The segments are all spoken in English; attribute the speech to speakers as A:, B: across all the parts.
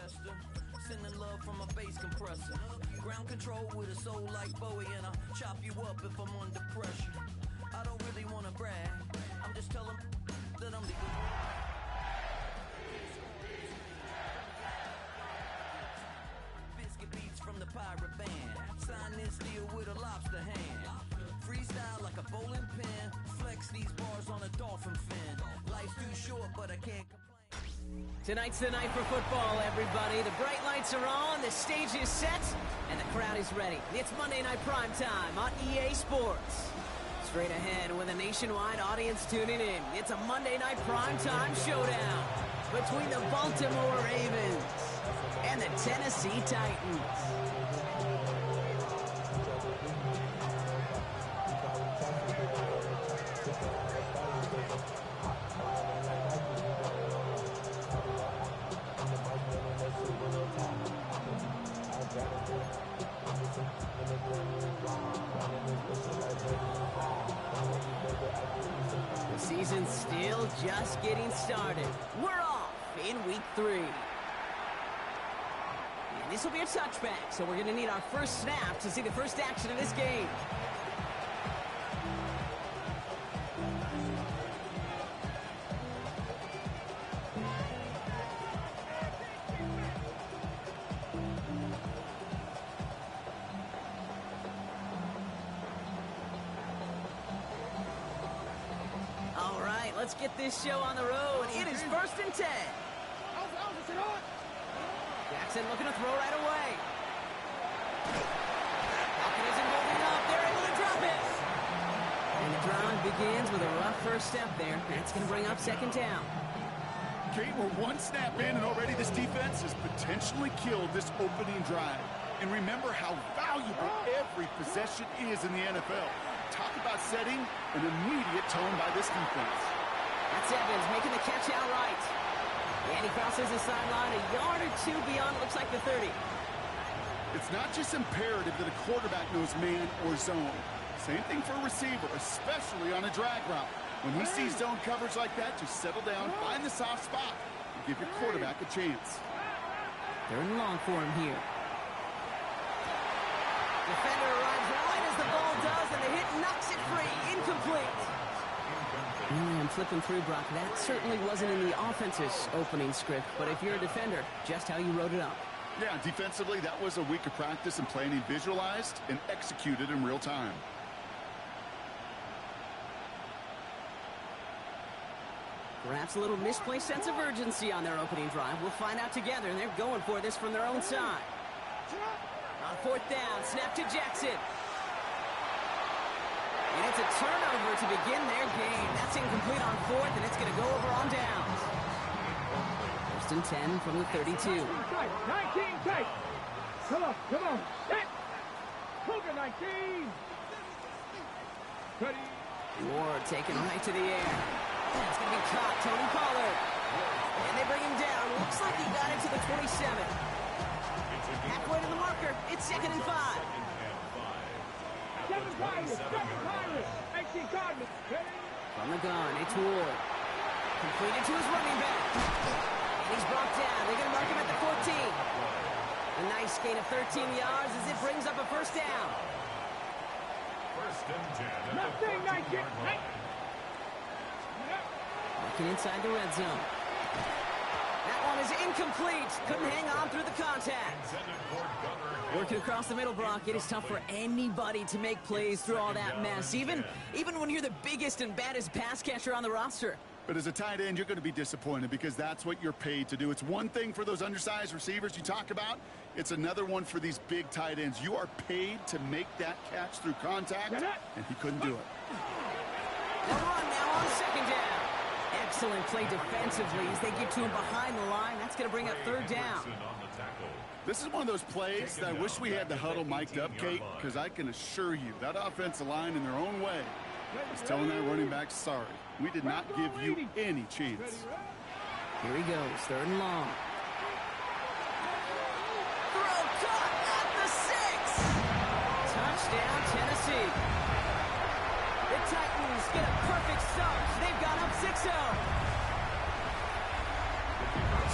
A: Western, sending love from a bass compressor. Ground control with a soul like Bowie, and I'll chop you up if I'm under pressure. I don't really wanna brag, I'm just telling that I'm legal. Biscuit beats from the pirate band. Sign this deal with a lobster hand. Freestyle like a bowling pin. Flex these bars on a dolphin fin. Life's too short, but I can't complain.
B: Tonight's the night for football, everybody. The bright lights are on, the stage is set, and the crowd is ready. It's Monday Night Primetime on EA Sports. Straight ahead with a nationwide audience tuning in. It's a Monday Night Primetime showdown between the Baltimore Ravens and the Tennessee Titans. The season's still just getting started. We're off in week 3. And this will be a touchback, so we're going to need our first snap to see the first action of this game. All right, let's get this show on the road. It is 1st and 10. Jackson looking to throw right away. Falcon isn't holding up. They're able to drop it. And the drive begins with a rough first step there. That's going to bring up 2nd down.
C: Kate, we're one snap in, and already this defense has potentially killed this opening drive. And remember how valuable every possession is in the NFL. Talk about setting an immediate tone by this defense.
B: That's Evans making the catch outright. And he crosses the sideline a yard or two beyond, looks like the 30.
C: It's not just imperative that a quarterback knows man or zone. Same thing for a receiver, especially on a drag route. When he sees zone coverage like that, just settle down, find the soft spot, and give your quarterback a chance.
B: 3rd and long for him here. Defender arrives right as the ball does, and the hit knocks it free. Incomplete. I'm flipping through, Brock. That certainly wasn't in the offense's opening script, but if you're a defender, just how you wrote it up.
C: Yeah, defensively, that was a week of practice and planning visualized and executed in real time.
B: Perhaps a little misplaced sense of urgency on their opening drive. We'll find out together, and they're going for this from their own side. On 4th down, snap to Jackson. And it's a turnover to begin their game. That's incomplete on 4th, and it's going to go over on downs. 1st and 10 from the 32.
D: 19 tight. Come on. Hit. Cougar 19. Ready.
B: Ward taken right to the air. That's going to be caught. Tony Pollard. And they bring him down. Looks like he got it to the 27. Halfway to the marker. It's 2nd and 5.
D: 7 Pirates. 18 Cardinals.
B: From the gun, it's Ward. Completed to his running back. And he's brought down. They're going to mark him at the 14. A nice gain of 13 yards as it brings up a 1st down.
E: 1st and 10.
D: Nothing, 19.
B: Looking inside the red zone. That one is incomplete. Couldn't hang on through the contact. Working across the middle, Brock, it is tough for anybody to make plays through all that mess, even when you're the biggest and baddest pass catcher on the roster.
C: But as a tight end, you're going to be disappointed because that's what you're paid to do. It's one thing for those undersized receivers you talk about. It's another one for these big tight ends. You are paid to make that catch through contact, and he couldn't do it.
B: They'll run now on 2nd down. Excellent play defensively as they get to him behind the line. That's going to bring up 3rd down.
C: This is one of those plays that I wish we had the huddle mic'd up, Kate, because I can assure you that offensive line in their own way is telling that running back, sorry, we did not give you any chance.
B: Here he goes, 3rd and long. Throw caught at the 6. Touchdown, Tennessee. The Titans get a perfect start. They've gone up 6-0.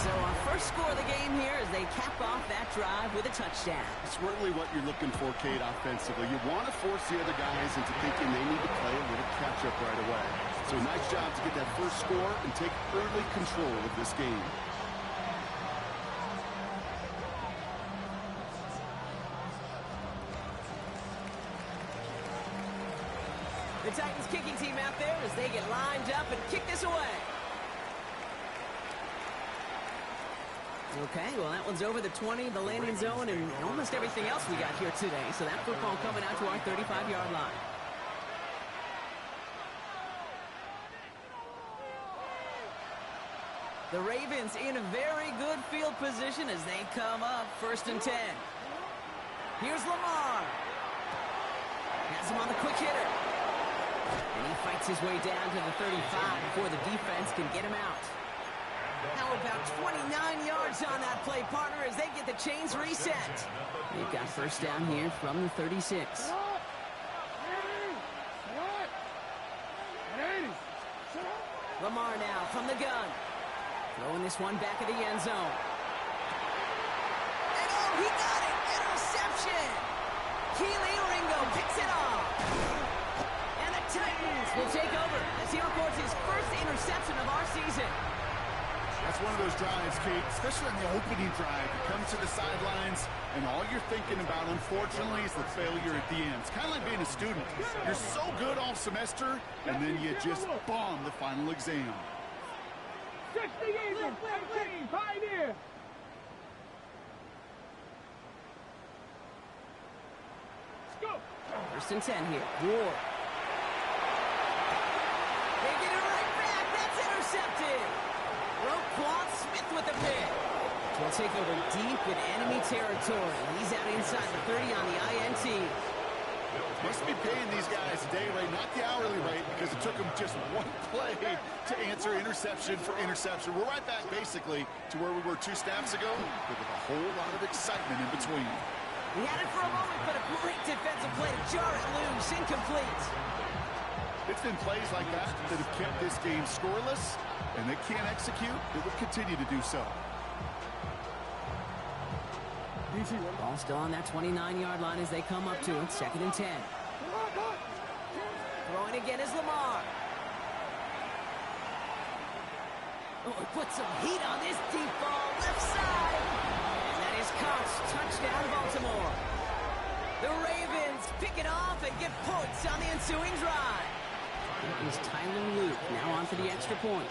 B: So our first score of the game game here as they cap off that drive with a touchdown.
C: It's really what you're looking for, Kate, offensively. You want to force the other guys into thinking they need to play a little catch-up right away. So nice job to get that first score and take early control of this game.
B: The Titans kicking team out there as they get lined up and kick this away. Okay, well, that one's over the 20, the landing zone, and almost everything else we got here today. So that football coming out to our 35-yard line. The Ravens in a very good field position as they come up 1st and 10. Here's Lamar. Has him on the quick hitter. And he fights his way down to the 35 before the defense can get him out. How about 29 yards on that play, partner, as they get the chains reset. They've got first down here from the 36. Lamar now from the gun. Throwing this one back of the end zone. And oh, he got it! Interception! Keely Ringo picks it off. And the Titans will take over as he records his first interception of our season.
C: That's one of those drives, Kate, especially on the opening drive. You come to the sidelines, and all you're thinking about, unfortunately, is the failure at the end. It's kind of like being a student. You're so good all semester, and then you just bomb the final exam.
D: 60 Eagles, 18, Pioneer. Let's go.
B: 1st and 10 here. Ward. They get it right back. That's intercepted. Roquan Smith with the pick. We'll take over deep in enemy territory. He's out inside the 30 on the INT.
C: Must be paying these guys a day rate, not the hourly rate, because it took them just one play to answer interception for interception. We're right back, basically, to where we were 2 snaps ago, but with a whole lot of excitement in between.
B: He had it for a moment, but a great defensive play to jar it loose. Incomplete.
C: It's been plays like that that have kept this game scoreless, and they can't execute. It will continue to do so.
B: Ball still on that 29-yard line as they come up to it. 2nd and 10. Throwing again is Lamar. Oh, he put some heat on this deep ball. Left side. And that is caught. Touchdown, Baltimore. The Ravens pick it off and get points on the ensuing drive. It is Tyler Luke now on for the extra point.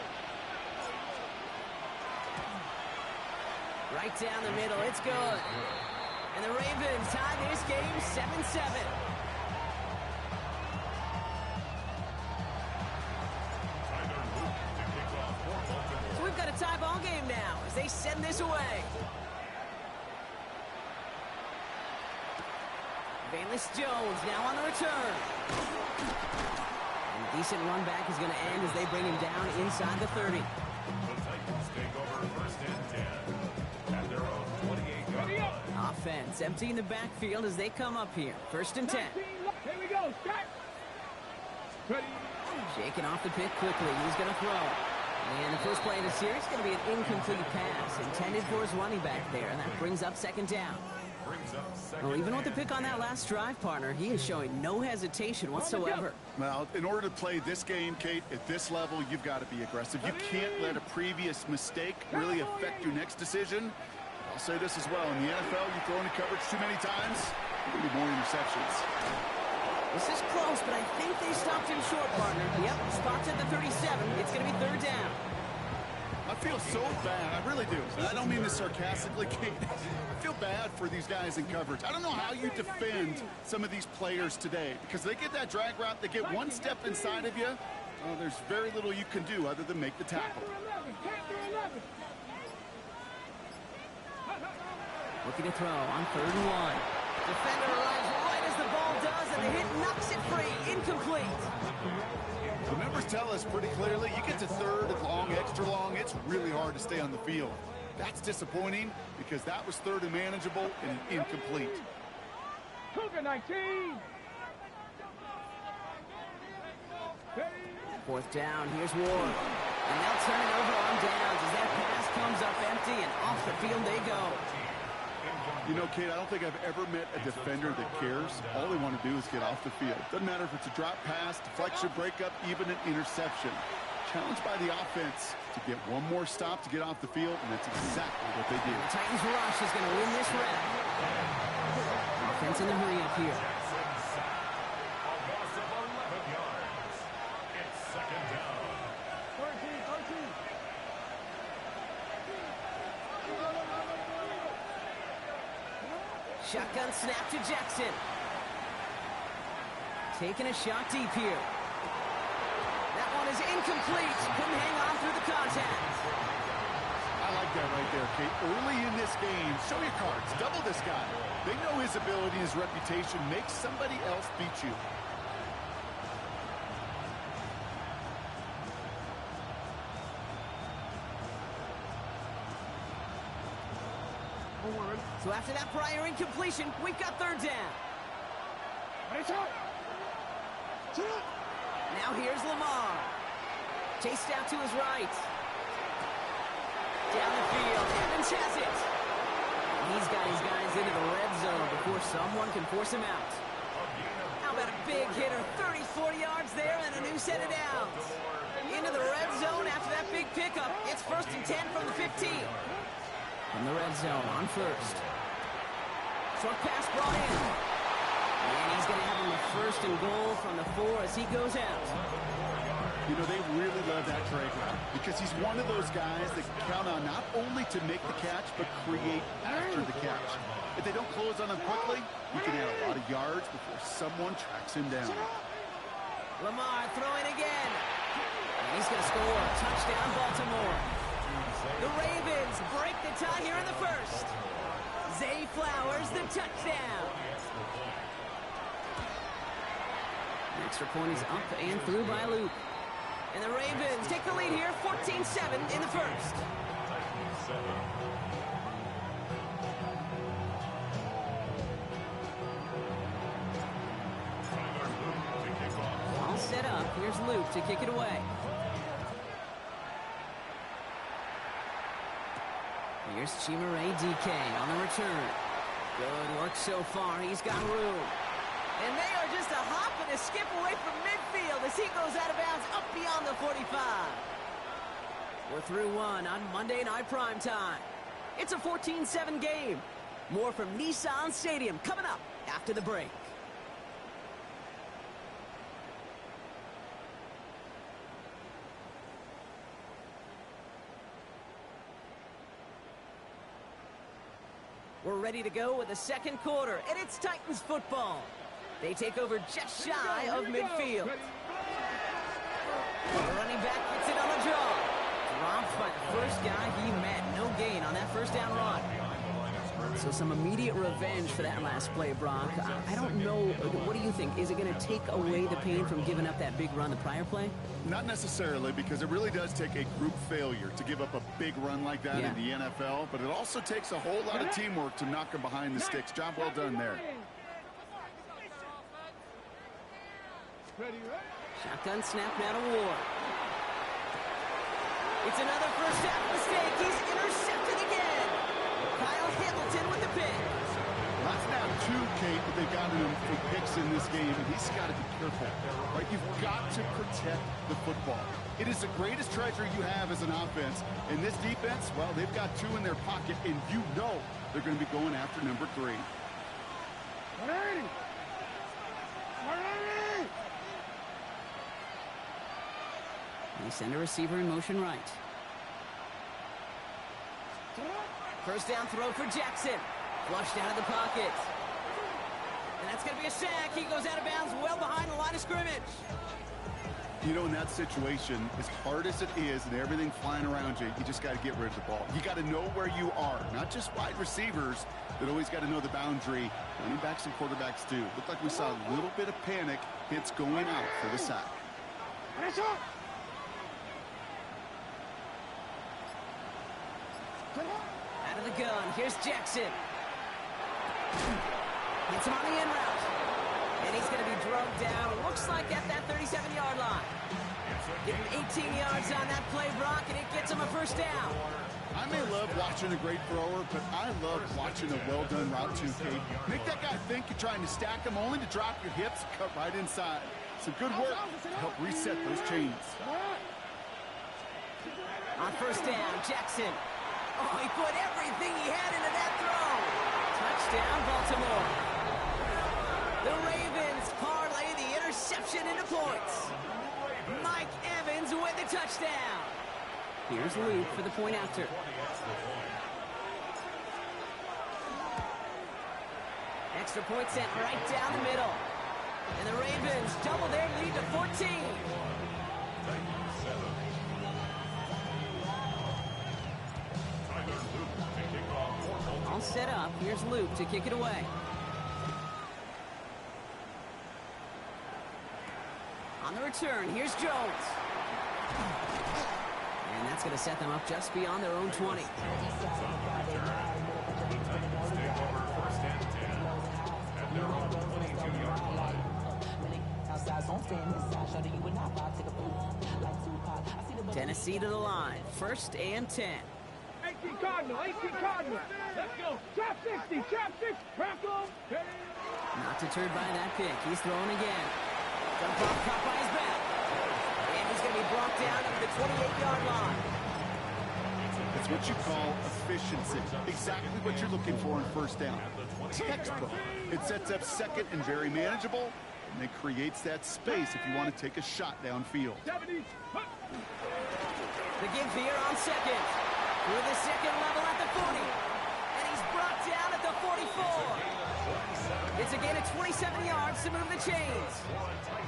B: Right down the middle, it's good. And the Ravens tie this game 7-7. So we've got a tie ball game now as they send this away. Valus Jones now on the return. And decent run back is going to end as they bring him down inside the 30.
E: The Titans take over 1st and 10 at their own 28-yard line.
B: Offense emptying the backfield as they come up here. 1st and 10.
D: Here we go. Start. Ready.
B: Shaking off the pick quickly. He's going to throw. And the first play of the series is going to be an incomplete pass intended for his running back there. And that brings up 2nd down. Well, even with the pick on that last drive, partner, he is showing no hesitation whatsoever.
C: Well, in order to play this game, Kate, at this level, you've got to be aggressive. You can't let a previous mistake really affect your next decision. I'll say this as well. In the NFL, you throw into coverage too many times, there will be more interceptions.
B: This is close, but I think they stopped him short, partner. Yep, spots at the 37. It's going to be 3rd down.
C: I feel so bad. I really do. And I don't mean this sarcastically, Kate. I feel bad for these guys in coverage. I don't know how you defend some of these players today because they get that drag route, they get one step inside of you. There's very little you can do other than make the tackle.
B: Looking to throw on 3rd and 1. Defender arrives right as the ball does, and the hit knocks it free. Incomplete.
C: The numbers tell us pretty clearly, you get to 3rd and long, extra long, it's really hard to stay on the field. That's disappointing because that was 3rd and manageable and incomplete.
D: Cougar 19.
B: 4th down, here's Ward. And they'll turn it over on downs as that pass comes up empty, and off the field they go.
C: You know, Kate, I don't think I've ever met a defender that cares. All they want to do is get off the field. Doesn't matter if it's a drop pass, deflection, breakup, even an interception. Challenged by the offense to get one more stop to get off the field, and that's exactly what they did.
B: The Titans rush is going to win this round. Offense in the hurry up here.
E: It's second down.
B: Shotgun snap to Jackson. Taking a shot deep here. That one is incomplete. Couldn't hang on through the contact.
C: I like that right there, Kate. Early in this game, show your cards. Double this guy. They know his ability, his reputation. Make somebody else beat you.
B: So after that prior incompletion, we've got third down. Now here's Lamar. Chased out to his right. Down the field, Evans has it. He's got his guys into the red zone before someone can force him out. How about a big hitter, 30, 40 yards there and a new set of downs. Into the red zone after that big pickup. It's 1st and 10 from the 15. From the red zone on first. Short pass brought in. And he's going to have him a 1st and goal from the 4 as he goes out.
C: You know, they really love that drag route because he's one of those guys that count on not only to make the catch, but create after the catch. If they don't close on him quickly, he can add a lot of yards before someone tracks him down.
B: Lamar throwing again. And he's going to score. Touchdown, Baltimore. The Ravens break the tie here in the 1st. Zay Flowers, the touchdown. The extra point is up and through by Luke. And the Ravens take the lead here, 14-7 in the 1st. All set up. Here's Luke to kick it away. Here's Chimere DK on the return. Good work so far. He's got room. And they are just a hop and a skip away from midfield as he goes out of bounds up beyond the 45. We're through one on Monday Night Primetime. It's a 14-7 game. More from Nissan Stadium coming up after the break. We're ready to go with the second quarter, and it's Titans football. They take over just shy of midfield. The running back gets it on the draw. Dropped by the first guy he met. No gain on that first down run. So some immediate revenge for that last play, Brock. I don't know. What do you think? Is it going to take away the pain from giving up that big run the prior play?
C: Not necessarily, because it really does take a group failure to give up a big run like that in the NFL, but it also takes a whole lot of teamwork to knock them behind the sticks. Job well done there.
B: Shotgun snap now to Ward. It's another first half mistake. He's intercepted again. Kyle Hamilton with the pick.
C: That's now 2, Kate, that they've gotten him for picks in this game, and he's got to be careful. Right? You've got to protect the football. It is the greatest treasure you have as an offense. And this defense, well, they've got 2 in their pocket, and you know they're going to be going after number 3.
B: They send a receiver in motion right. First down throw for Jackson. Flushed out of the pocket. And that's going to be a sack. He goes out of bounds well behind the line of scrimmage.
C: You know, in that situation, as hard as it is and everything flying around you, you just got to get rid of the ball. You got to know where you are. Not just wide receivers that always got to know the boundary. Running backs and quarterbacks do. Looked like we saw a little bit of panic. Hits going out for the sack.
B: Out of the gun, here's Jackson. Hits him on the in route. And he's going to be drugged down, looks like at that 37-yard line. Give him 18 yards on that play, Brock, and it gets him a first down.
C: I may love watching a great thrower, but I love watching a well-done route too, Kate. Make that guy think you're trying to stack him only to drop your hips and cut right inside. Some good work to help reset those chains.
B: On first down, Jackson. Oh, he put everything he had into that throw. Touchdown, Baltimore. The Ravens parlay the interception into points. Mike Evans with the touchdown. Here's Luke for the point after. Extra point sent right down the middle. And the Ravens double their lead to 14. All set up. Here's Luke to kick it away. On the return, here's Jones. And that's going to set them up just beyond their own 20. Tennessee to the line. 1st and 10.
D: 18 Cardinal, 18 Cardinal. Let's go. Trap 60, trap 60. Trap him.
B: Not deterred by that pick. He's throwing again. Dump off, caught by his back. And he's going to be brought down at the 28-yard line.
C: It's what you call efficiency. Exactly what you're looking for in first down. Textbook. It sets up second and very manageable, and it creates that space if you want to take a shot downfield.
B: The give here on second. With the second level at the 40. And he's brought down at the 44. It's a gain of 27 yards to move the chains.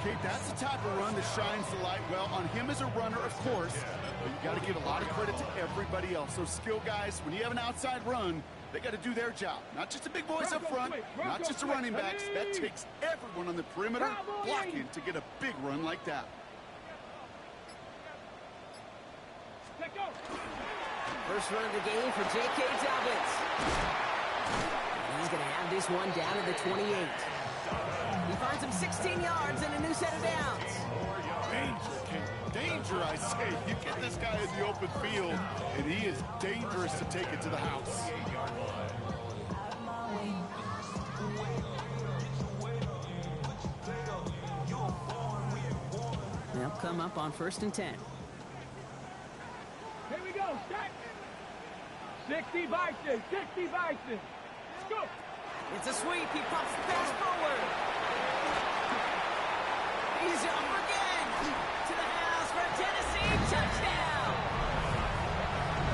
C: Kate, that's the type of run that shines the light well on him as a runner, of course. But you got to give a lot of credit to everybody else. Those skill guys, when you have an outside run, they got to do their job. Not just the big boys up front, not just the running backs. That takes everyone on the perimeter blocking to get a big run like that.
B: First run of the game for J.K. Dobbins. And he's going to have this one down at the 28. He finds him 16 yards and a new set of downs.
C: Danger, Kate. Danger, I say. You get this guy in the open field, and he is dangerous to take it to the house.
B: They'll come up on 1st and 10.
D: Here we go. Start. 60 Bison. 60 Bison. Let's go.
B: It's a sweep. He pops the pass forward. He's up again. To the house for a Tennessee touchdown.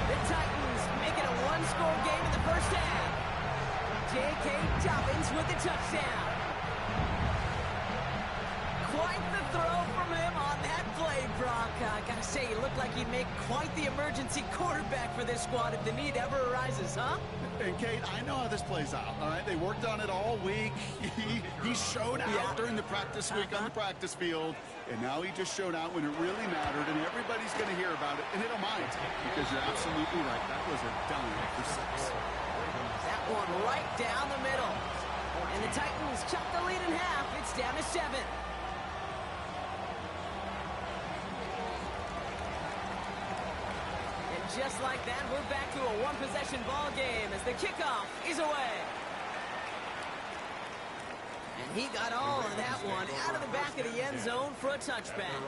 B: The Titans make it a one-score game in the first half. J.K. Dobbins with the touchdown. Quite the throw from him on that play, Brock. I gotta say, he looked like he'd make quite the emergency quarterback for this squad if the need ever arises, huh?
C: And Kate, I know how this plays out, all right? They worked on it all week. He showed out during the practice week on the practice field, and now he just showed out when it really mattered, and everybody's going to hear about it, and they don't mind, because you're absolutely right. That was a dime for 6.
B: That one right down the middle. And the Titans chop the lead in half. It's down to 7. Just like that, we're back to a one-possession ball game as the kickoff is away. And he got all of that one out of the back of the end zone for a touchback.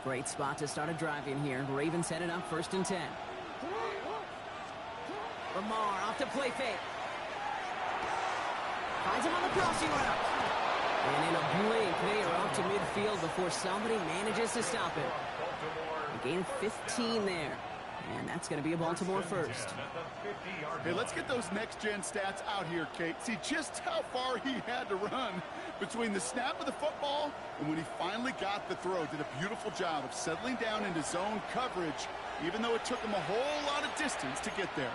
B: Great spot to start a drive in here. Ravens headed up 1st and 10. Lamar off to play fake. Finds him on the crossing route. And in a blink, they are off to midfield before somebody manages to stop it. A gain of 15 there. And that's going to be a Baltimore first.
C: Hey, let's get those next-gen stats out here, Kate. See just how far he had to run between the snap of the football and when he finally got the throw. Did a beautiful job of settling down into zone coverage, even though it took him a whole lot of distance to get there.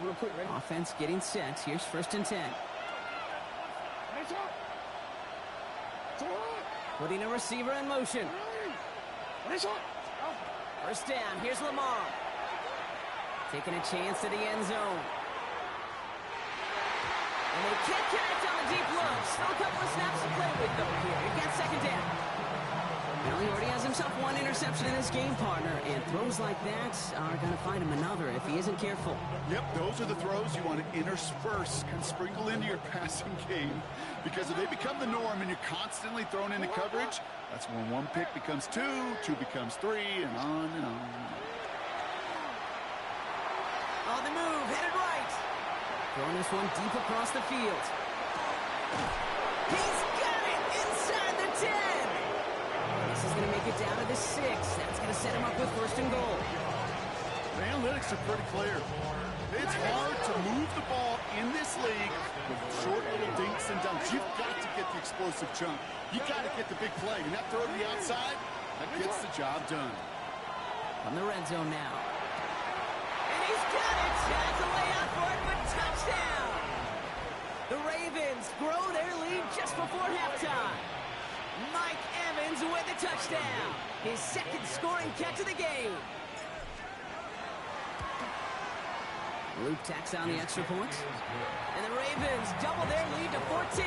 D: Real quick, ready?
B: Offense getting set. Here's 1st and 10. Putting a receiver in motion. 1st down. Here's Lamar. Taking a chance to the end zone. And they can't connect on the deep look. Still a couple of snaps to play with, though, here. He gets 2nd down. Well, he already has himself 1 interception in his game, partner, and throws like that are going to find him another if he isn't careful.
C: Yep, those are the throws you want to intersperse and sprinkle into your passing game, because if they become the norm and you're constantly thrown into coverage, that's when 1 pick becomes 2, 2 becomes 3, and on and on.
B: On the move, headed right. Throwing this one deep across the field. He's got it inside the 10. This is going to make it down to the 6. That's going to set him up with 1st and goal.
C: The analytics are pretty clear. It's hard to move the ball in this league with short little dinks and dunks. You've got to get the explosive chunk. You've got to get the big play. And that throw to the outside, that gets the job done.
B: On the red zone now. And he's got it. Has a way out for it, but touchdown. The Ravens grow their lead just before halftime. Mike Evans with the touchdown. His 2nd scoring catch of the game. Luke tacks on the extra point. And the Ravens double their lead to 14.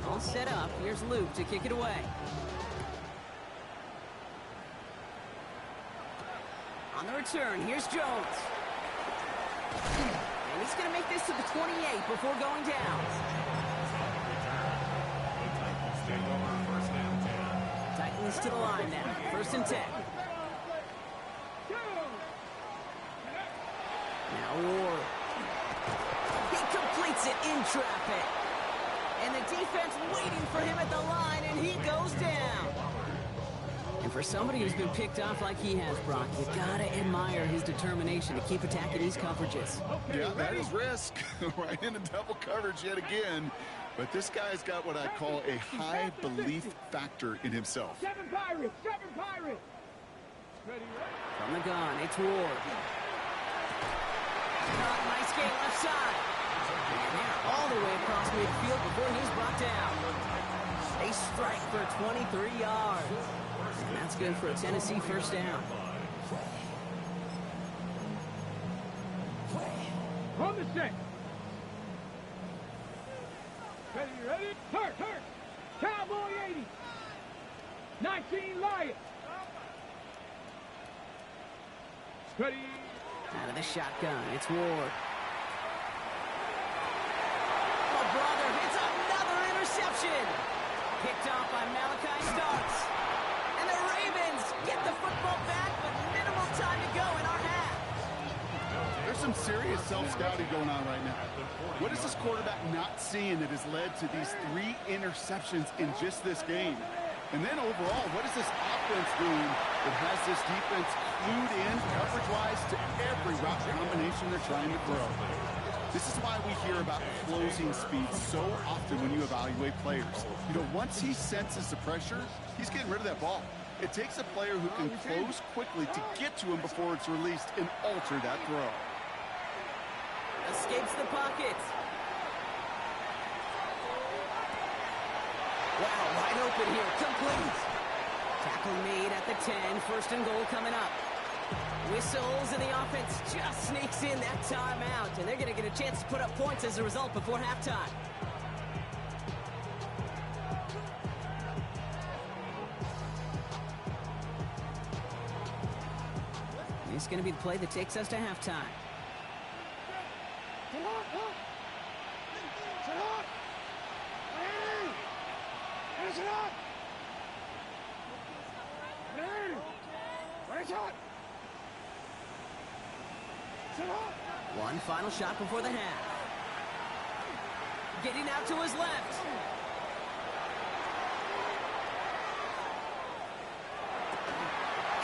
B: All set up. Here's Luke to kick it away. On the return, here's Jones. And he's going to make this to the 28 before going down. Titans to the line now. 1st and 10. Now Ward. He completes it in traffic. And the defense waiting for him at the line, and he goes down. And for somebody who's been picked off like he has, Brock, you gotta admire his determination to keep attacking these coverages.
C: Yeah, that is risk. Right into double coverage yet again. But this guy's got what I call a high belief factor in himself.
D: 7 Pirates! 7 Pirates!
B: From the gun, it's Ward. Nice game left side. And they're all the way across midfield before he's brought down. They strike for 23 yards. And that's good for a Tennessee 1st down.
D: From the 6. Ready? Turn! Cowboy 80. 19 Lions. Ready?
B: Out of the shotgun, it's Ward. Oh, brother, it's another interception. Picked off by Malachi Starks. And the Ravens get the football back with minimal time to go in our half.
C: There's some serious self-scouting going on right now. What is this quarterback not seeing that has led to these 3 interceptions in just this game? And then overall, what is this offense doing that has this defense clued in coverage-wise to every route combination they're trying to throw? This is why we hear about closing speed so often when you evaluate players. You know, once he senses the pressure, he's getting rid of that ball. It takes a player who can close quickly to get to him before it's released and alter that throw.
B: Escapes the pocket. Wow, wide open here, complete. Tackle made at the 10, 1st and goal coming up. Whistles, and the offense just sneaks in that timeout, and they're going to get a chance to put up points as a result before halftime. This is going to be the play that takes us to halftime. One final shot before the half. Getting out to his left.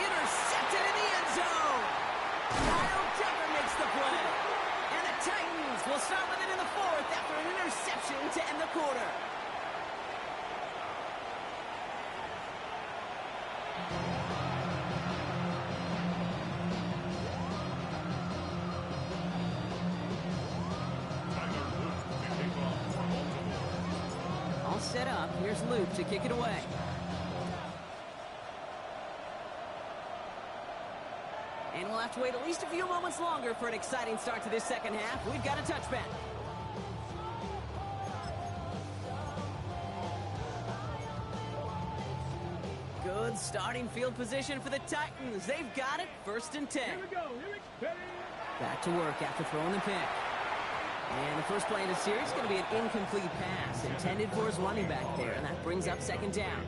B: Intercepted in the end zone. Kyle Tucker makes the play. And the set up. Here's Luke to kick it away. And we'll have to wait at least a few moments longer for an exciting start to this second half. We've got a touchback. Good starting field position for the Titans. They've got it. 1st and 10.
D: Here we go.
B: Back to work after throwing the pick. And the first play of the series is going to be an incomplete pass intended for his running back there, and that brings up 2nd down.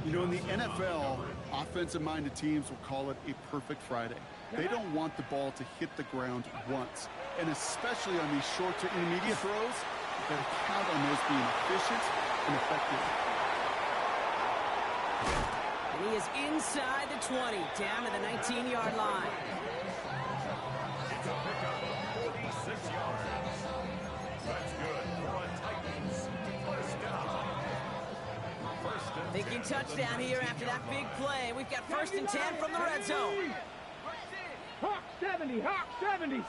C: You know, in the NFL, offensive-minded teams will call it a perfect Friday. They don't want the ball to hit the ground once. And especially on these short to intermediate throws, they've got to count on those being efficient and effective.
B: And he is inside the 20, down to the 19-yard line.
E: It's a pickup of 46 yards. That's good for a Titans first down.
B: Thinking touchdown here after that big play. We've got 1st and 10 from the red zone.
D: Hawk 70, Hawk 70.
B: A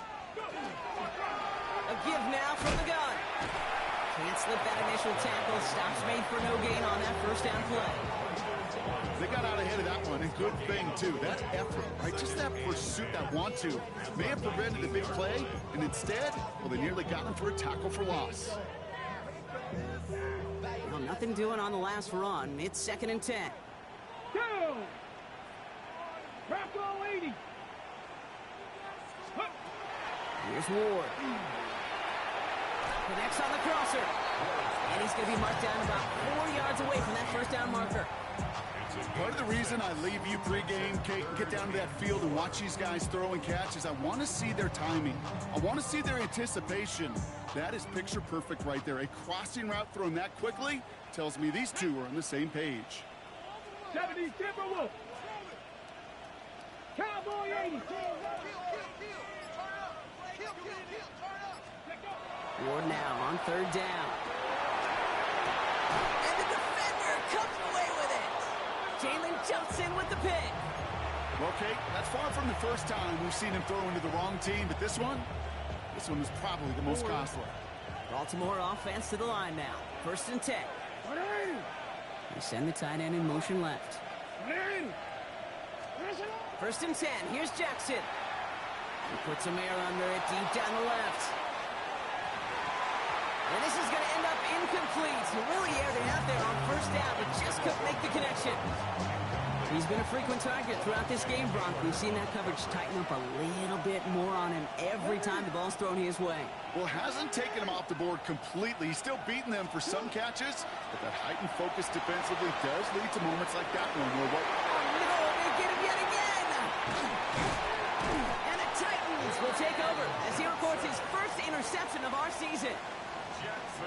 B: give now from the gun. Can't slip that initial tackle. Stops made for no gain on that 1st down play.
C: They got out ahead of that one, and good thing, too. That effort, right? Just that pursuit, that want-to, may have prevented a big play, and instead, well, they nearly got him for a tackle for loss.
B: Well, nothing doing on the last run. It's 2nd and 10.
D: Go! Bronco 80.
B: Here's Ward. Connects on the crosser. And he's going to be marked down about 4 yards away from that 1st down marker.
C: Part of the reason I leave you pregame, Kate, and get down to that field and watch these guys throw and catch is I want to see their timing. I want to see their anticipation. That is picture perfect right there. A crossing route thrown that quickly tells me these two are on the same page.
D: 70 Timberwolf. Cowboy 80.
B: Ward now on 3rd down. And the defender comes away with it. Jalen jumps in with the pick.
C: Well, Kate, that's far from the first time we've seen him throw into the wrong team, but this one is probably the most costly.
B: Baltimore offense to the line now. 1st and 10. We send the tight end in motion left. 1st and 10. Here's Jackson. He puts some air under it deep down the left. And this is going to end up incomplete. Really aired it out there on 1st down, but just couldn't make the connection. He's been a frequent target throughout this game, Bronk. We've seen that coverage tighten up a little bit more on him every time the ball's thrown his way.
C: Well, hasn't taken him off the board completely. He's still beating them for some catches, but that heightened focus defensively does lead to moments like that one where what...
B: No, they get him yet again! And the Titans will take over as he records his 1st interception of our season.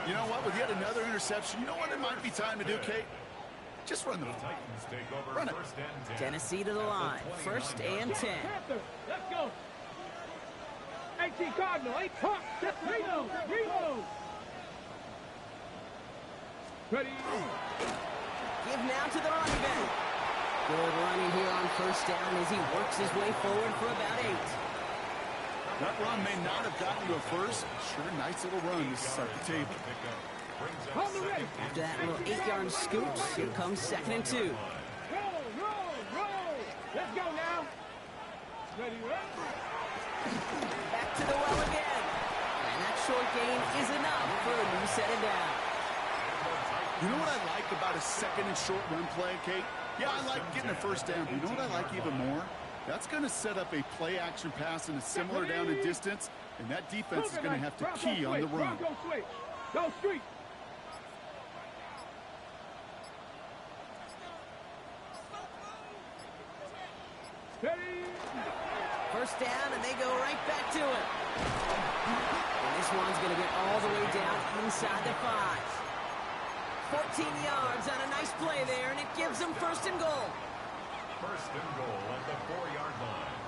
C: You know what? With yet another interception, you know what it might be time to do, Kate? Just run the ball.
E: Titans take over
C: Run it.
E: 1st and 10.
B: Tennessee to the line. 1st and 10.
D: Panther, let's go. 18 Cardinal, 8 Hawk, Reno. Ready?
B: Give now to the running back. Good running here on 1st down as he works his way forward for about 8.
C: That run may not have gotten to a first. Sure, nice little run to start the table.
D: On the ready.
B: After that little 8-yard scoop, here comes 2nd and 2.
D: Roll. Let's go now. Ready,
B: Back to the well again. And that short gain is enough for a new set of down.
C: You know what I like about a 2nd and short run play, Kate? Yeah, I like getting a 1st down, but you know what I like even more? That's going to set up a play-action pass in a similar down and distance, and that defense is going to have to key on the run.
D: Go street. Ready?
B: 1st down, and they go right back to it. And this one's going to get all the way down inside the 5. 14 yards on a nice play there, and it gives them 1st and goal.
E: 1st and goal at the 4-yard line.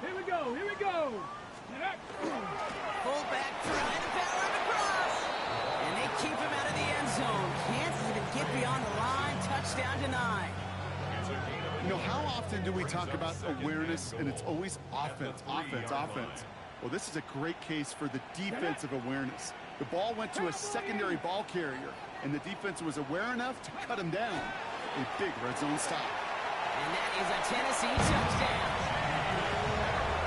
D: Here we go.
B: Fullback trying to power him across. And they keep him out of the end zone. Can't even get beyond the line. Touchdown denied.
C: You know, how often do we talk about awareness, and it's always offense? Well, this is a great case for the defensive awareness. The ball went to a secondary ball carrier, and the defense was aware enough to cut him down. A big red zone stop.
B: And that is a Tennessee touchdown.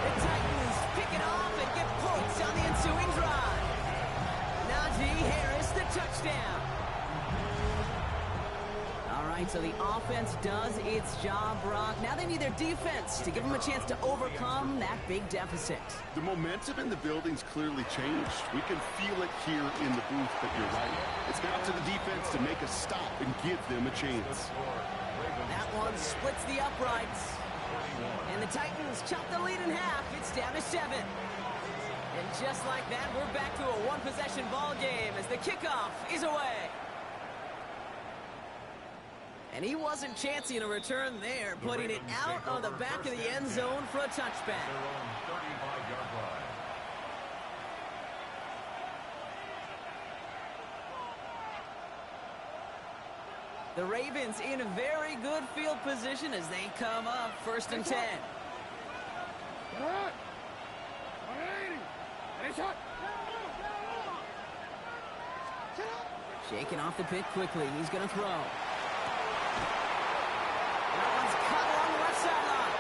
B: The Titans pick it off and get points on the ensuing drive. Najee Harris, the touchdown. All right, so the offense does its job, Brock. Now they need their defense to give them a chance to overcome that big deficit.
C: The momentum in the building's clearly changed. We can feel it here in the booth, but you're right. It's now to the defense to make a stop and give them a chance.
B: That one splits the uprights. And the Titans chop the lead in half. It's down to 7. And just like that, we're back to a one-possession ball game as the kickoff is away. And he wasn't chancing a return there, putting it out on the back of the end zone for a touchback. The Ravens in a very good field position as they come up 1st and 10. Shaking off the pick quickly. He's going to throw. That one's cut along the left sideline.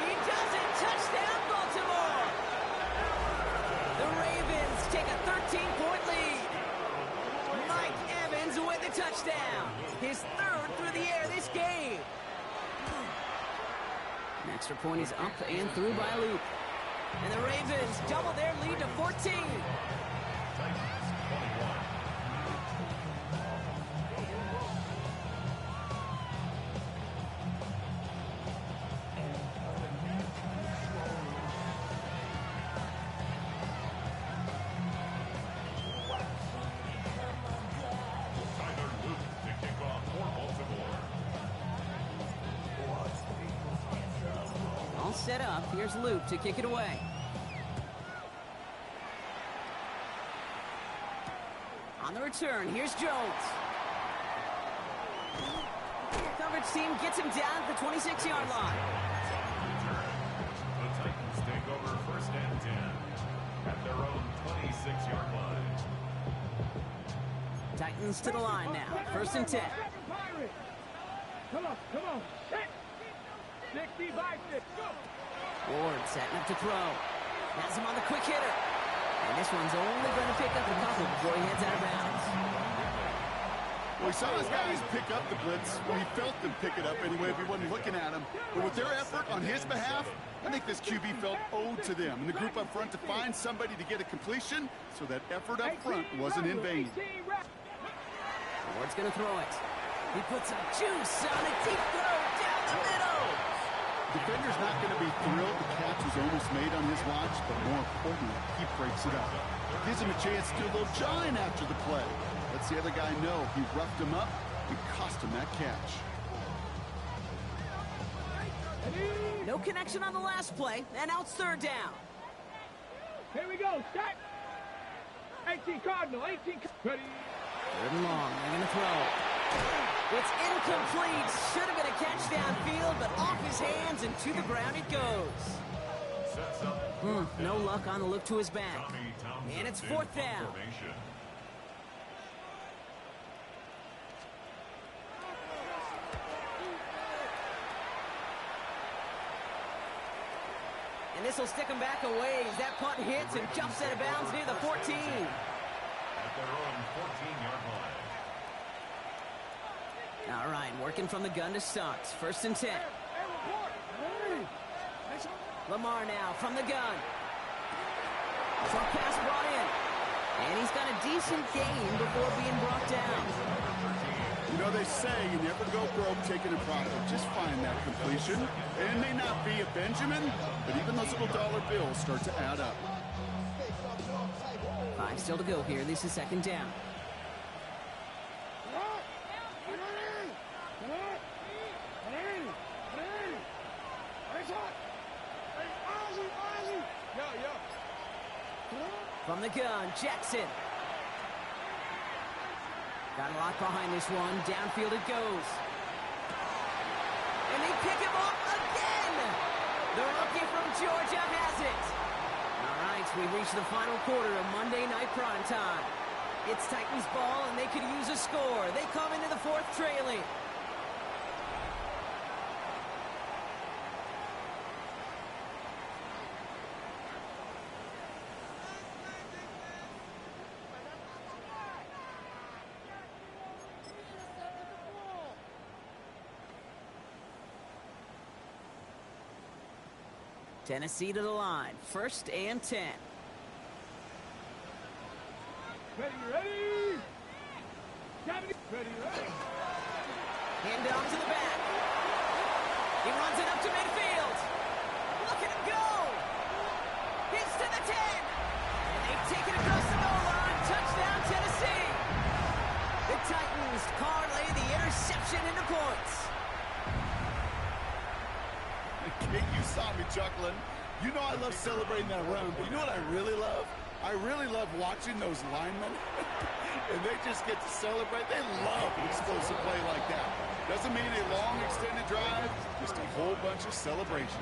B: He does it. Touchdown, Baltimore. The Ravens take a 13-point lead. Mike Evans with the touchdown. His 3rd through the air this game. An extra point is up and through by a loop. And the Ravens double their lead to 14. Set up. Here's Luke to kick it away. On the return, here's Jones. Coverage team gets him down at the 26-yard line.
E: The Titans take over 1st and 10 at their own 26-yard line.
B: Titans to the line now. 1st and 10.
D: Come on. 60 by 6. Go.
B: Ward setting up to throw. Has him on the quick hitter. And this one's only going to pick up a couple before he heads out of bounds.
C: Well, we saw his guys pick up the blitz. We felt them pick it up anyway if we wasn't looking at him. But with their effort on his behalf, I think this QB felt owed to them and the group up front to find somebody to get a completion, so that effort up front wasn't in vain.
B: Ward's going to throw it. He puts some juice on a deep throw down the middle.
C: Defender's not going to be thrilled the catch was almost made on his watch, but more importantly, he breaks it up. Gives him a chance to do a little jawing after the play. Lets the other guy know he roughed him up and cost him that catch.
B: No connection on the last play, and now it's 3rd down.
D: Here we go. Start. 18 Cardinal. 18. Ready.
B: 3rd and long. They're going to throw. It's incomplete. Should have been a catch downfield, but off his hands and to the ground it goes. No luck on the look to his back. And it's 4th down. And this will stick him back a ways. That punt hits and jumps out of bounds near the 14.
E: At their own 14-yard line.
B: All right, working from the gun to start. 1st and 10. Lamar now from the gun. Short pass brought in. And he's got a decent gain before being brought down.
C: You know, they say you never go broke taking a profit. Just find that completion. And it may not be a Benjamin, but even those little dollar bills start to add up.
B: 5 still to go here. This is 2nd down. From the gun, Jackson. Got a lot behind this one. Downfield it goes. And they pick him up again. The rookie from Georgia has it. All right, we've reached the final quarter of Monday Night Primetime. It's Titans ball, and they could use a score. They come into the fourth trailing. Tennessee to the line. 1st and 10.
D: Ready, ready! Ready, ready!
B: Hand down to the back. He runs it up to midfield. Look at him go! He's to the 10. And they take it across the goal line. Touchdown, Tennessee! The Titans parlay the interception into points.
C: Kate, you saw me chuckling. You know I love celebrating that run, but you know what I really love? I really love watching those linemen, and they just get to celebrate. They love an explosive play like that. Doesn't mean a long, extended drive, just a whole bunch of celebrations.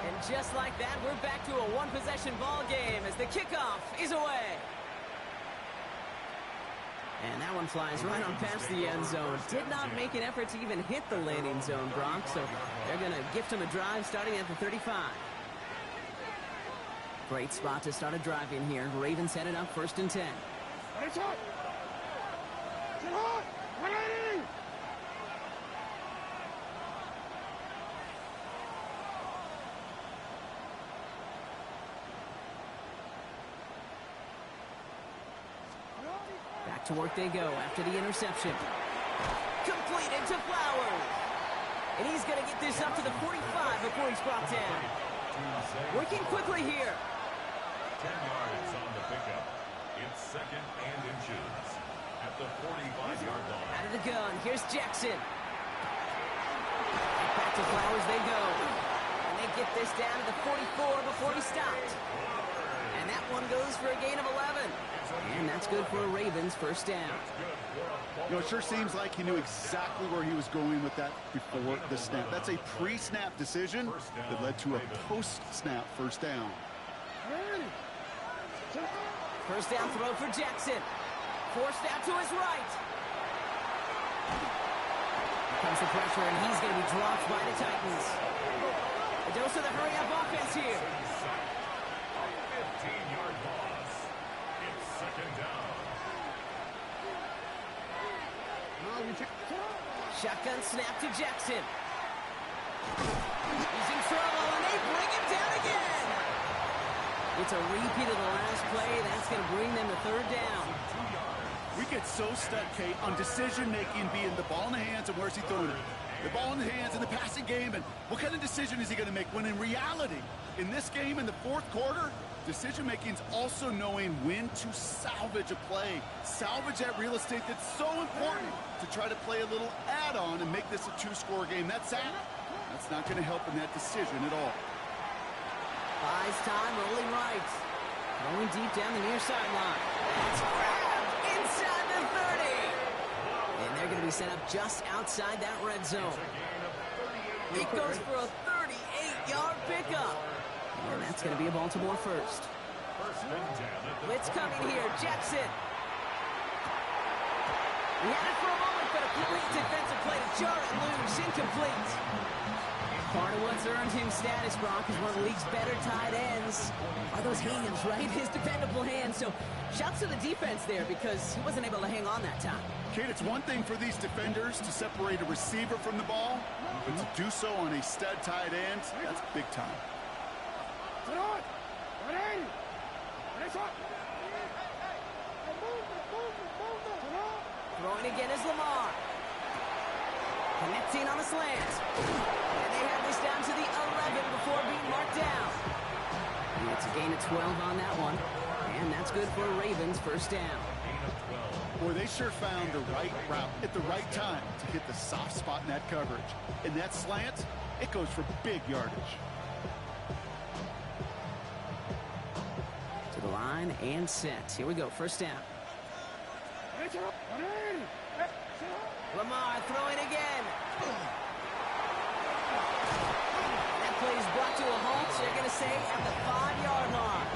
B: And just like that, we're back to a one-possession ball game as the kickoff is away. And that one flies right on past the end zone. Did not make an effort to even hit the landing zone, Bronx, so they're going to gift him a drive starting at the 35. Great spot to start a drive in here. Ravens headed up 1st and 10.
D: It's hot! It's hot! Ready!
B: Back to work they go after the interception. Completed to Flowers. And he's going to get this up to the 45 before he's brought down. Working quickly here.
E: 10 yards on the pickup. It's 2nd and inches at the 45-yard line.
B: Out of the gun. Here's Jackson. Back to Flowers they go. And they get this down to the 44 before he stopped. And that one goes for a gain of 11. And that's good for a Ravens 1st down.
C: You know, it sure seems like he knew exactly where he was going with that before the snap. That's a pre-snap decision that led to a post-snap 1st down.
B: 1st down throw for Jackson. Forced out to his right. Here comes the pressure, and he's going to be dropped by the Titans. A dose of the hurry-up offense here.
E: 15-yard loss. It's 2nd down.
B: Shotgun snap to Jackson. He's in trouble, and they bring him down again. It's a repeat of the last play. That's going to bring them to 3rd down.
C: We get so stuck, Kate, on decision-making being the ball in the hands and where's he throwing it. The ball in the hands in the passing game, and what kind of decision is he going to make? When in reality, in this game, in the 4th quarter, decision-making is also knowing when to salvage a play. Salvage that real estate that's so important to try to play a little add-on and make this a 2-score game. That's not going to help in that decision at all.
B: Buys time, rolling right. Going deep down the near sideline. That's grabbed inside the 30. And they're going to be set up just outside that red zone. It goes for a 38-yard pickup. And that's going to be a Baltimore 1st. Blitz coming here. Jackson. He had it for a moment, but a complete defensive play to jar it loose. Incomplete. Part of what's earned him status, Brock, is one of the league's better tight ends. Are those hands, right? His dependable hands. So shouts to the defense there because he wasn't able to hang on that time.
C: Kate, it's one thing for these defenders to separate a receiver from the ball, but to do so on a stud tight end, that's big time.
B: Throwing again is Lamar. Connecting on a slant. And they have this down to the 11 before being marked down. And it's a gain of 12 on that one. And that's good for a Ravens 1st down.
C: Boy, they sure found the right route at the right time to hit the soft spot in that coverage. And that slant, it goes for big yardage.
B: To the Line and set. Here we go. First down. Lamar throwing again. That play is brought to a halt. So they're going to say at the 5-yard line.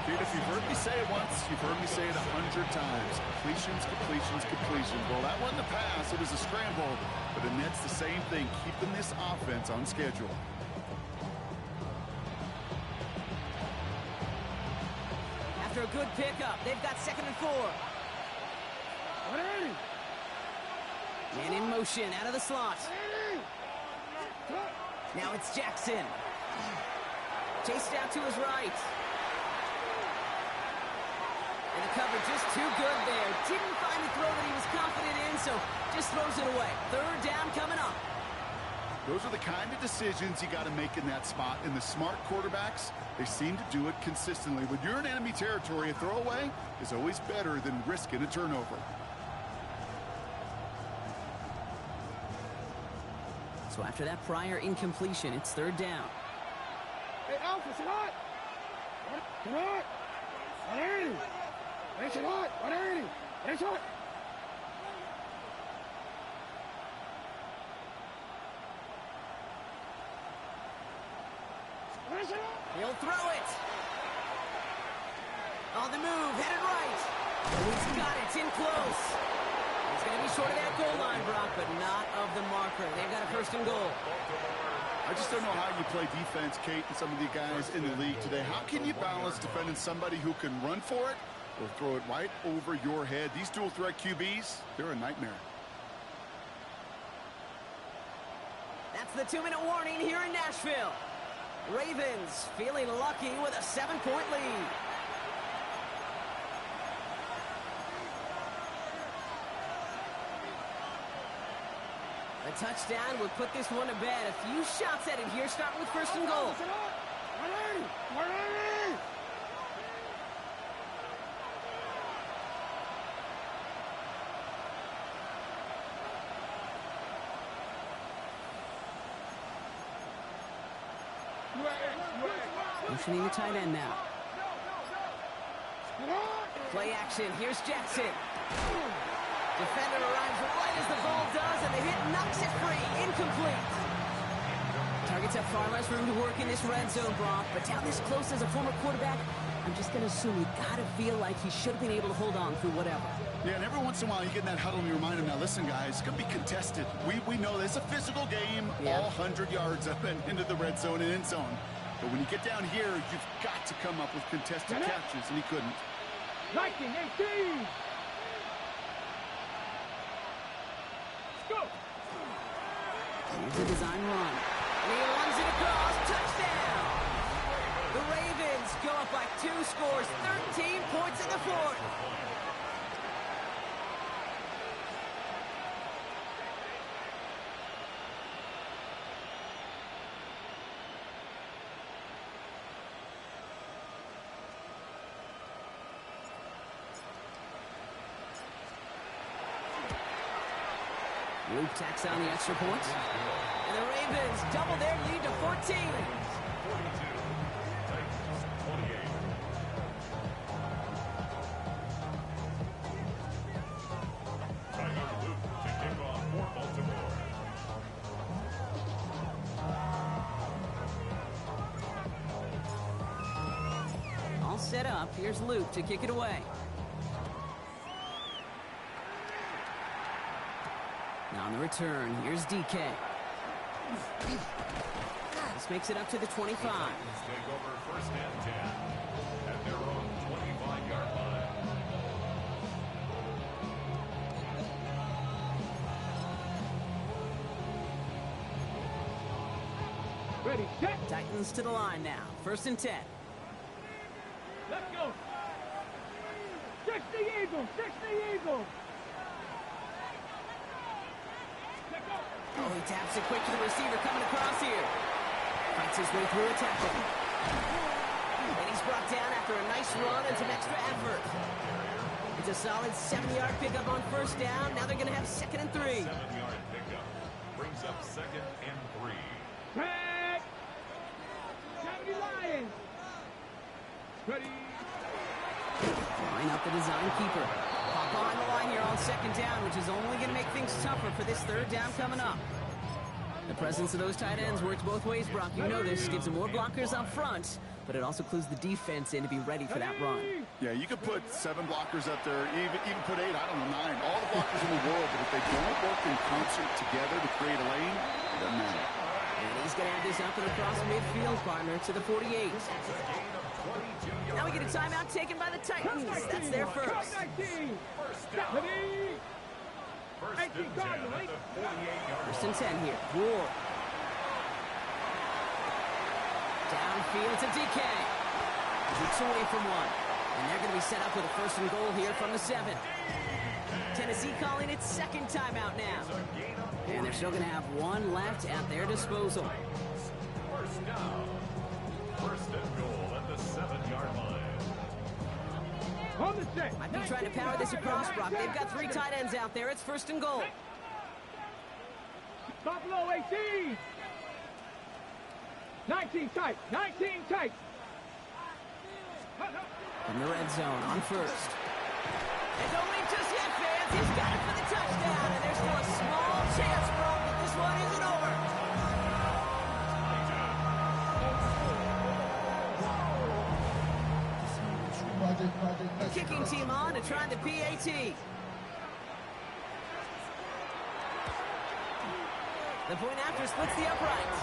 C: Dude, if you've heard me say it once, you've heard me say it 100 times. Completions, completions, completions. Well, that wasn't a pass. It was a scramble. But the Nets, the same thing, keeping this offense on schedule.
B: After a good pickup, they've got 2nd and 4. Man in motion, out of the slot. Now it's Jackson. Chased out to his right. And the cover just too good there. Didn't find the throw that he was confident in, so just throws it away. 3rd down coming up.
C: Those are the kind of decisions you got to make in that spot. And the smart quarterbacks, they seem to do it consistently. When you're in enemy territory, a throwaway is always better than risking a turnover.
B: So after that prior incompletion, it's 3rd down.
D: Hey, Alpha, sit hot. Sit hot. 180. Hey, sit hot. 180. Hey, sit hot.
B: He'll throw it. On the move, headed right. He's got it, it's in close. He's going to be short of that goal line, Brock, but not of the marker. They've got a 1st and goal.
C: I just don't know how you play defense, Kate, and some of the guys in the league today. How can you balance defending somebody who can run for it or throw it right over your head? These dual threat QBs, they're a nightmare.
B: That's the 2-minute warning here in Nashville. Ravens feeling lucky with a 7-point lead. A touchdown would put this one to bed. A few shots at it here, starting with 1st and goal. Motioning the tight end now. Play action. Here's Jackson. Defender arrives right as the ball does, and the hit knocks it free. Incomplete. Targets have far less room to work in this red zone, Brock, but down this close as a former quarterback, I'm just going to assume you got to feel like he should have been able to hold on through whatever.
C: Yeah, and every once in a while you get in that huddle and you remind him, now listen, guys, it's going to be contested. We know this is a physical game, all 100 yards up and into the red zone and end zone. But when you get down here, you've got to come up with contested catches, and he couldn't.
D: Viking 18. Let's go.
B: Here's the design run. And he runs it across. Touchdown! The Ravens go up by 2 scores, 13 points in the 4th. Luke tacks on the extra point. And the Ravens double their lead to 14.
E: 42. Titans 28. Tyler Luke to kick off for Baltimore.
B: All set up. Here's Luke to kick it away. Now on the return, here's DK. This makes it up to the 25.
E: Titans take over 1st and 10 at their own 25-yard line.
D: Ready, set.
B: Titans to the line now. 1st and 10.
D: Let's go. 60 Eagles. 60 Eagles.
B: Oh, he taps it quick to the receiver coming across here. Fights his way through a tackle. And he's brought down after a nice run and some extra effort. It's a solid 7-yard pickup on 1st down. Now they're going to have 2nd and 3.
E: 7-yard pickup brings up 2nd and 3.
D: Back. 70 Lions. Ready.
B: Line up the design keeper. Hop on the line here on second down, which is only going to make things tougher for this third down coming up. The presence of those tight ends works both ways, Brock. You know this. Gives them more blockers up front, but it also clues the defense in to be ready for that run.
C: Yeah, you could put 7 blockers up there, even put 8, I don't know, 9. All the blockers in the world, but if they don't work in concert together to create a lane, it doesn't matter.
B: And he's going to have this up and across midfield, partner, to the 48. Now we get a timeout taken by the Titans. That's their first.
E: First and 10 at the 48-yard
B: First and 10 here. War. Downfield to DK. Keeps away from one. And they're going to be set up with a first and goal here from the 7. Tennessee calling it second timeout now. And they're still going to have one left at their disposal.
E: First down. First and goal at the 7-yard line.
B: Might be trying to power this across, Brock. They've got 3 tight ends out there. It's first and goal.
D: Buffalo 18. 19 tight. 19 tight.
B: In the red zone on first. And don't leave just yet, fans. He's got it for the touchdown. And there's still a small chance, Brock, that this one isn't over. The kicking team on to try the PAT. The point after splits the uprights.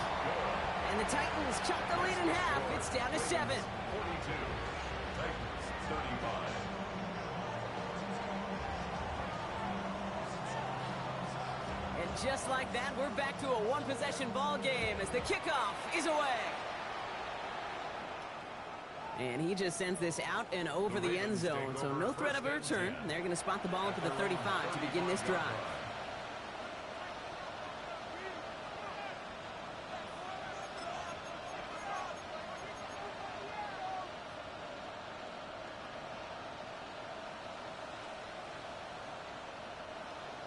B: And the Titans chop the lead in half. It's down to 7.
E: 42. Titans 35.
B: And just like that, we're back to a one-possession ball game as the kickoff is away. And he just sends this out and over the end zone, so no threat of a return. They're going to spot the ball up to the 35 to begin this drive.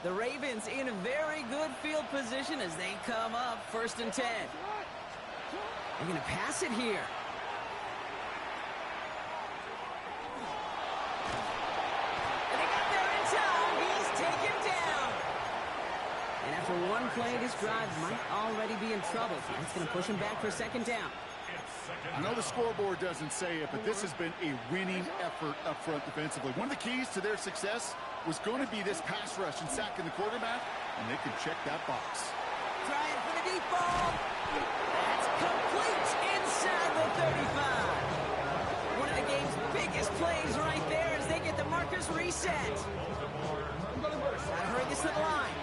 B: The Ravens in a very good field position as they come up first and 10. They're going to pass it here. And they got there in time. He's taken down. And after one play, this drive might already be in trouble. That's going to push him back for second down.
C: I know the scoreboard doesn't say it, but this has been a winning effort up front defensively. One of the keys to their success was going to be this pass rush and sacking the quarterback, and they can check that box.
B: Trying for the deep ball. That's complete inside the 35. One of the game's biggest plays right there as they get the markers reset. Gotta hurry this to the line.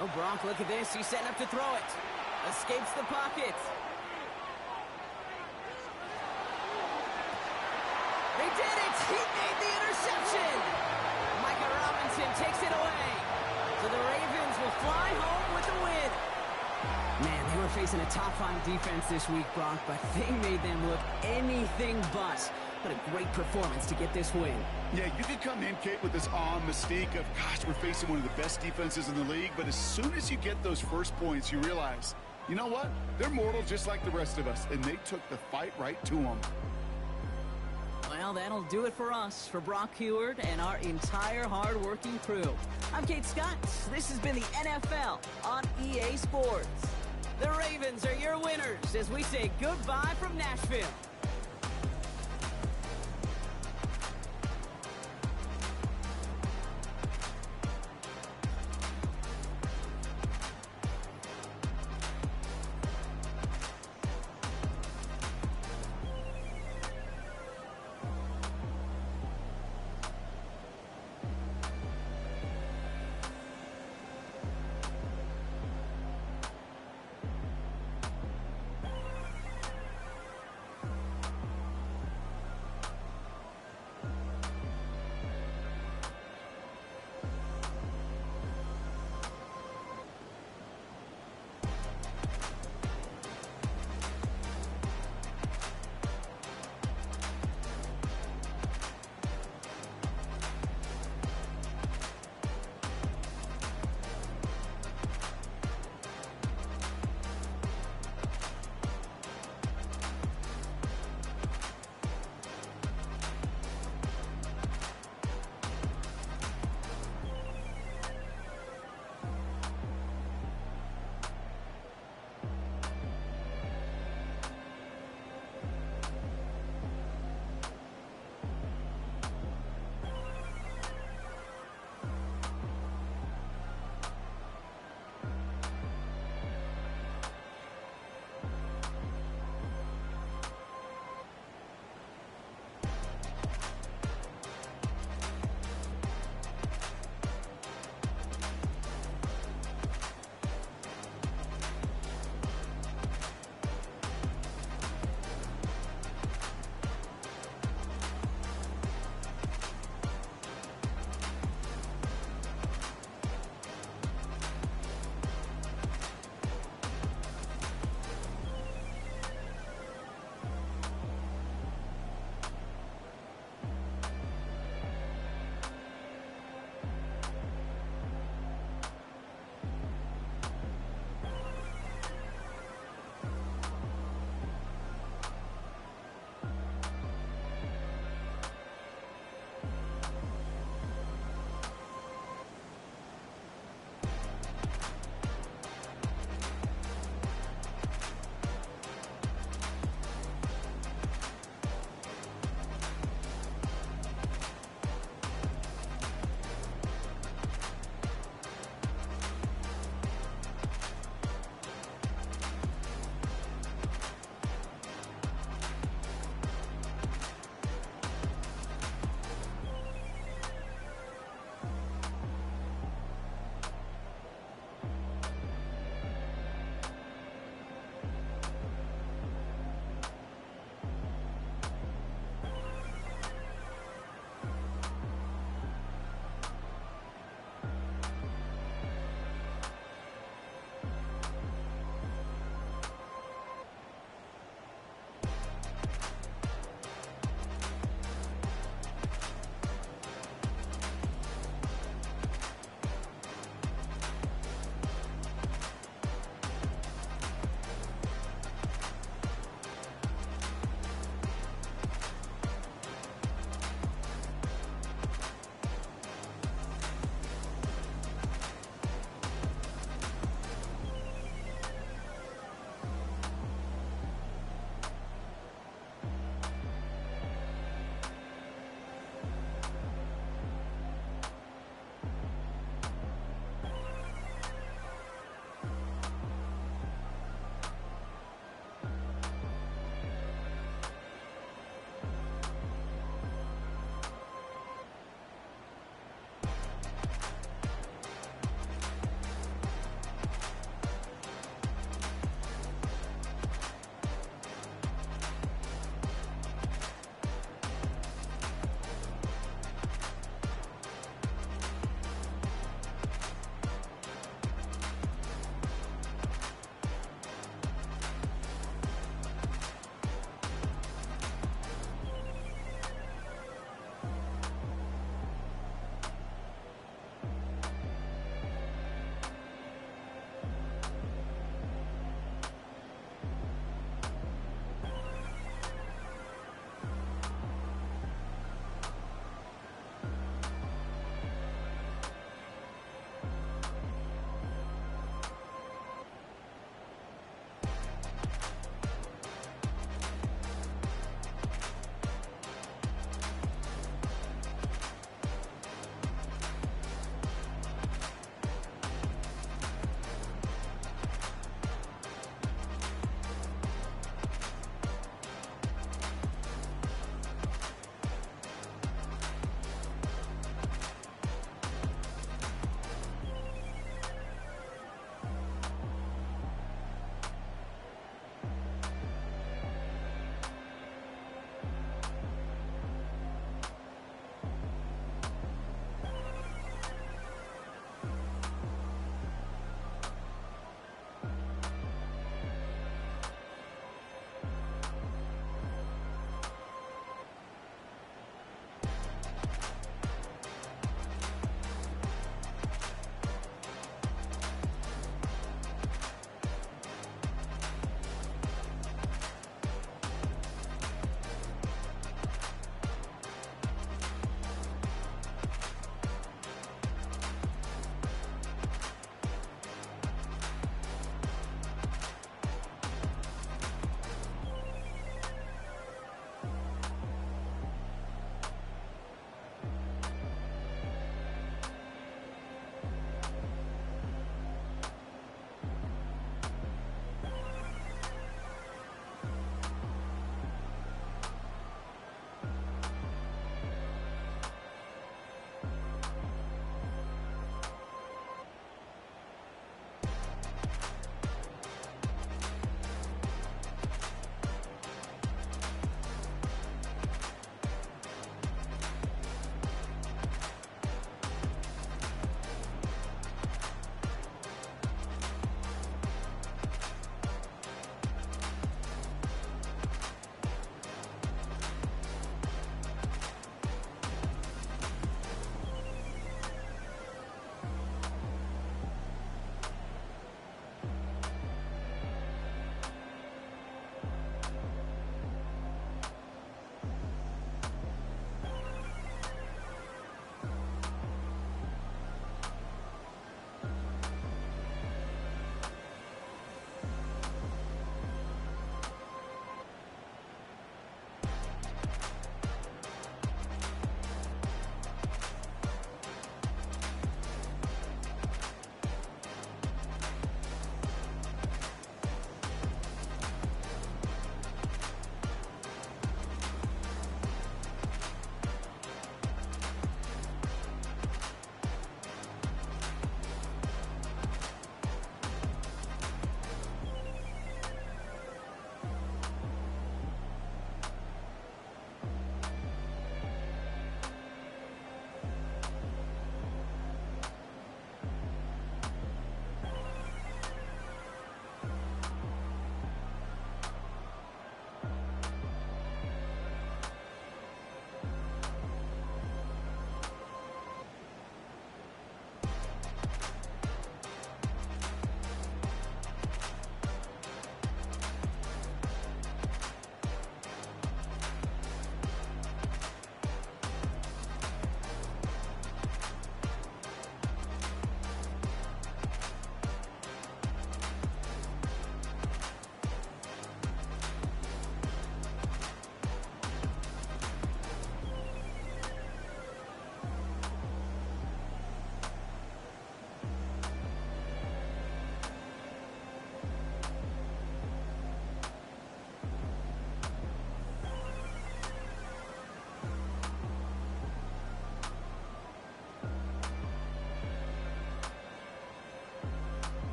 B: Oh, Brock, look at this. He's setting up to throw it. Escapes the pocket. They did it! He made the interception! Micah Robinson takes it away. So the Ravens will fly home with the win. Man, they were facing a top-5 defense this week, Brock, but they made them look anything but. What a great performance to get this win.
C: Yeah, you could come in, Kate, with this mystique of, gosh, we're facing one of the best defenses in the league, but as soon as you get those first points, you realize, you know what? They're mortal just like the rest of us, and they took the fight right to them.
B: Well, that'll do it for us, for Brock Heward and our entire hard-working crew. I'm Kate Scott. This has been the NFL on EA Sports. The Ravens are your winners as we say goodbye from Nashville.